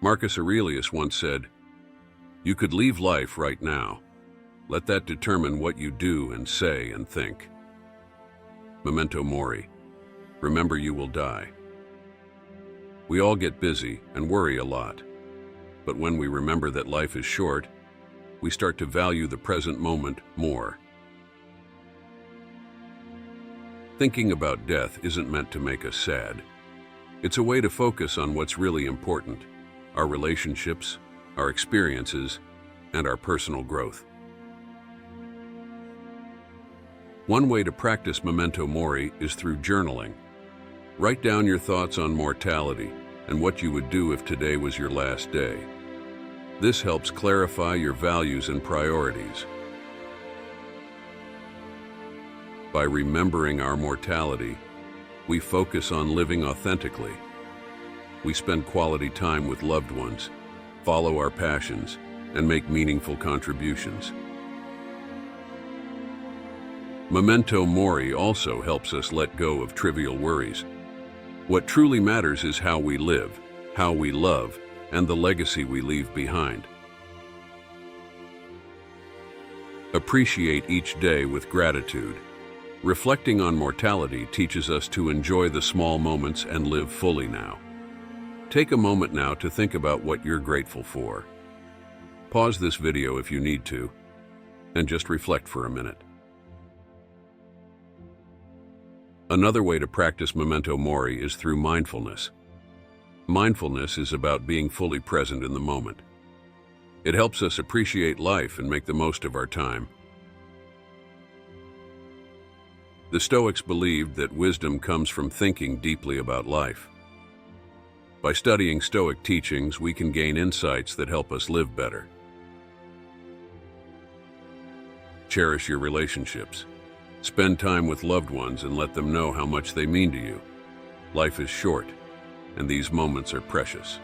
Marcus Aurelius once said, "You could leave life right now. Let that determine what you do and say and think." Memento Mori. Remember, you will die. We all get busy and worry a lot. But when we remember that life is short, we start to value the present moment more. Thinking about death isn't meant to make us sad. It's a way to focus on what's really important: our relationships, our experiences, and our personal growth. One way to practice Memento Mori is through journaling. Write down your thoughts on mortality and what you would do if today was your last day. This helps clarify your values and priorities. By remembering our mortality, we focus on living authentically. We spend quality time with loved ones, follow our passions, and make meaningful contributions. Memento Mori also helps us let go of trivial worries. What truly matters is how we live, how we love, and the legacy we leave behind. Appreciate each day with gratitude. Reflecting on mortality teaches us to enjoy the small moments and live fully now. Take a moment now to think about what you're grateful for. Pause this video if you need to, and just reflect for a minute. Another way to practice Memento Mori is through mindfulness. Mindfulness is about being fully present in the moment. It helps us appreciate life and make the most of our time. The Stoics believed that wisdom comes from thinking deeply about life. By studying Stoic teachings, we can gain insights that help us live better. Cherish your relationships. Spend time with loved ones and let them know how much they mean to you. Life is short, and these moments are precious.